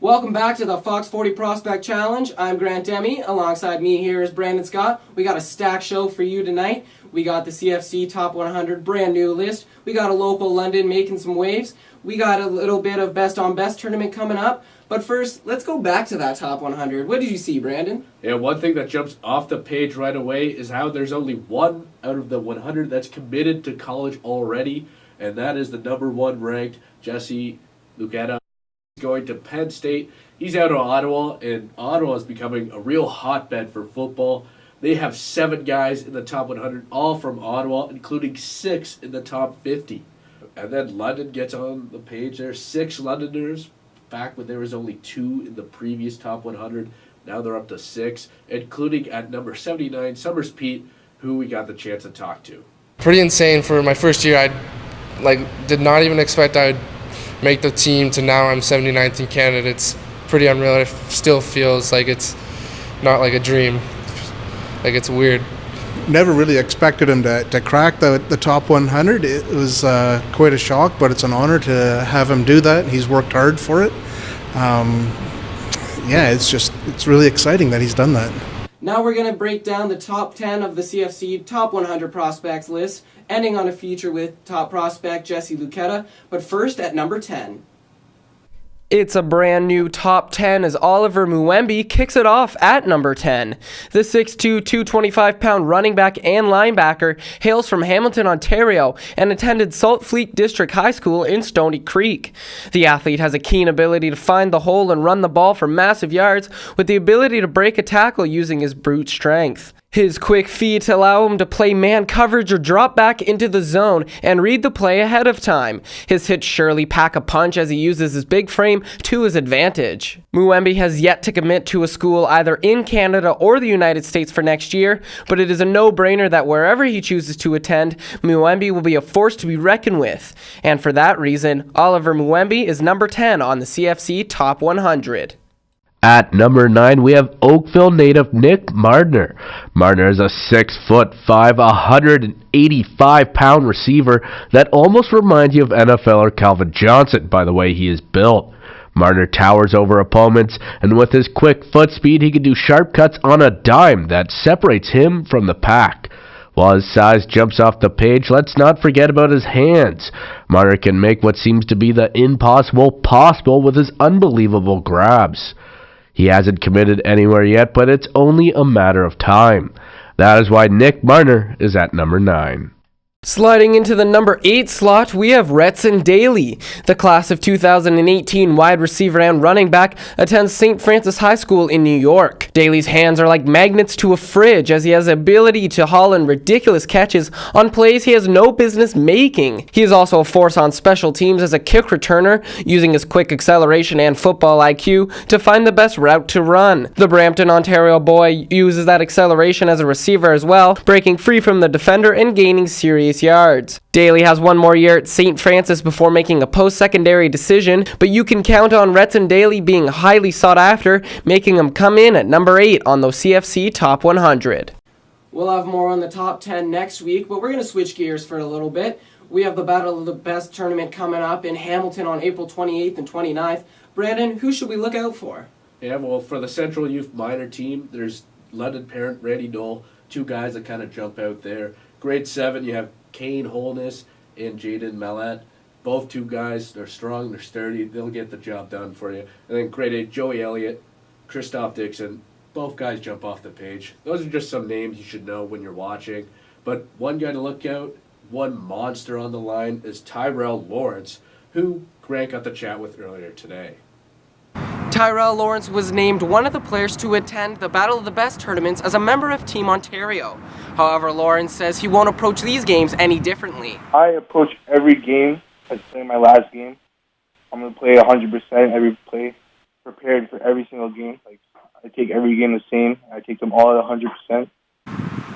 Welcome back to the Fox 40 Prospect Challenge. I'm Deme. Alongside me here is Branden Scott. We got a stacked show for you tonight. We got the CFC Top 100 brand new list. We got a local London making some waves. We got a little bit of Best on Best tournament coming up. But first, let's go back to that Top 100. What did you see, Branden? Yeah, one thing that jumps off the page right away is how there's only one out of the 100 that's committed to college already, and that is the number one ranked Jesse Luketa. Going to Penn State. He's out of Ottawa, and Ottawa is becoming a real hotbed for football. They have 7 guys in the top 100, all from Ottawa, including 6 in the top 50. And then London gets on the page. There's 6 Londoners, back when there was only 2 in the previous top 100. Now they're up to 6, including at number 79, Summers Pete, who we got the chance to talk to. Pretty insane for my first year. I did not even expect I would make the team to now I'm 79th in Canada. It's pretty unreal. It still feels like it's not like a dream. Like it's weird. Never really expected him to crack the top 100. It was quite a shock, but it's an honor to have him do that. He's worked hard for it. It's really exciting that he's done that. Now we're going to break down the top 10 of the CFC Top 100 Prospects list, ending on a feature with top prospect Jesse Luketa. But first, at number 10. It's a brand new top 10 as Oliver Muembi kicks it off at number 10. The 6'2", 225-pound running back and linebacker hails from Hamilton, Ontario, and attended Salt Fleet District High School in Stony Creek. The athlete has a keen ability to find the hole and run the ball for massive yards with the ability to break a tackle using his brute strength. His quick feet allow him to play man coverage or drop back into the zone and read the play ahead of time. His hits surely pack a punch as he uses his big frame to his advantage. Muembi has yet to commit to a school either in Canada or the United States for next year, but it is a no-brainer that wherever he chooses to attend, Muembi will be a force to be reckoned with. And for that reason, Oliver Muembi is number 10 on the CFC Top 100. At number 9, we have Oakville native Nick Martyr. Martyr is a 6'5", 185-pound receiver that almost reminds you of NFLer Calvin Johnson by the way he is built. Martyr towers over opponents, and with his quick foot speed, he can do sharp cuts on a dime that separates him from the pack. While his size jumps off the page, let's not forget about his hands. Martyr can make what seems to be the impossible possible with his unbelievable grabs. He hasn't committed anywhere yet, but it's only a matter of time. That is why Nick Martyr is at number 9. Sliding into the number 8 slot, we have Retson Daly. The class of 2018 wide receiver and running back attends St. Francis High School in New York. Daly's hands are like magnets to a fridge as he has the ability to haul in ridiculous catches on plays he has no business making. He is also a force on special teams as a kick returner, using his quick acceleration and football IQ to find the best route to run. The Brampton, Ontario boy uses that acceleration as a receiver as well, breaking free from the defender and gaining serious yards. Daly has one more year at St. Francis before making a post-secondary decision, but you can count on Retson Daly being highly sought after, making him come in at number 8 on the CFC Top 100. We'll have more on the top 10 next week, but we're going to switch gears for a little bit. We have the Battle of the Best tournament coming up in Hamilton on April 28th and 29th. Branden, who should we look out for? Yeah, well, for the Central Youth minor team, there's London parent Randy Knoll, 2 guys that kind of jump out there. Grade 7, you have Kane Holness and Jaden Mallet. Both 2 guys, they're strong, they're sturdy, they'll get the job done for you. And then grade 8, Joey Elliott, Christoph Dixon. Both guys jump off the page. Those are just some names you should know when you're watching. But one guy to look out, one monster on the line, is Tyrell Lawrence, who Grant got the chat with earlier today. Tyrell Lawrence was named one of the players to attend the Battle of the Best tournaments as a member of Team Ontario. However, Lawrence says he won't approach these games any differently. I approach every game as playing my last game. I'm going to play 100% every play, prepared for every single game. I take every game the same. I take them all at 100%.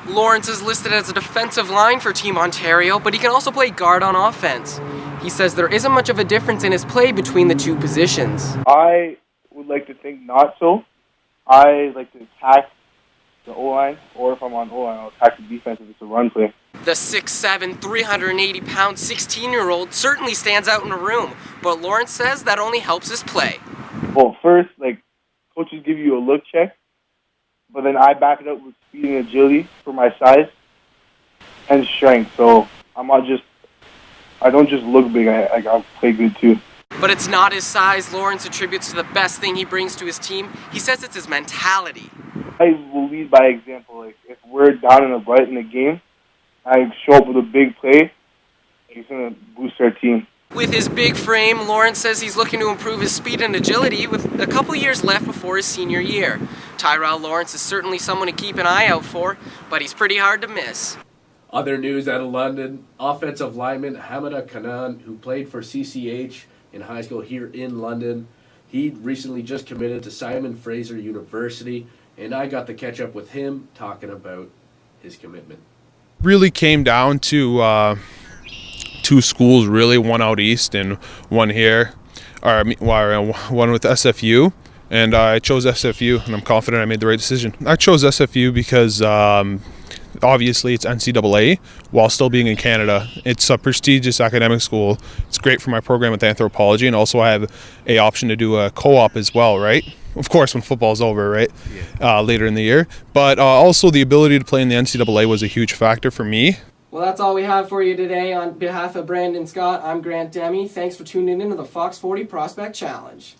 Lawrence is listed as a defensive line for Team Ontario, but he can also play guard on offense. He says there isn't much of a difference in his play between the 2 positions. I would like to think not so. I like to attack the O-line, or if I'm on O-line, I'll attack the defense if it's a run play. The 6'7", 380-pound 16-year-old certainly stands out in a room, but Lawrence says that only helps his play. Well, first, like, coaches give you a look check, but then I back it up with speed and agility for my size and strength. So I don't just look big. I'll play good too. But it's not his size Lawrence attributes to the best thing he brings to his team. He says it's his mentality. I will lead by example. Like, if we're down in the fight in the game, I show up with a big play. It's gonna boost our team. With his big frame, Lawrence says he's looking to improve his speed and agility with a couple years left before his senior year. Tyrell Lawrence is certainly someone to keep an eye out for, but he's pretty hard to miss. Other news out of London, offensive lineman Hamada Kanan, who played for CCH in high school here in London, he recently just committed to Simon Fraser University, and I got to catch up with him talking about his commitment. Really came down to two schools, really, one out east and one here, or one with SFU, and I chose SFU, and I'm confident I made the right decision. I chose SFU because obviously it's NCAA while still being in Canada. It's a prestigious academic school. It's great for my program with anthropology, and also I have a option to do a co-op as well, right? Of course, when football's over, right? Later in the year. But also the ability to play in the NCAA was a huge factor for me. Well, that's all we have for you today. On behalf of Branden Scott, I'm Grant Deme. Thanks for tuning in to the Fox 40 Prospect Challenge.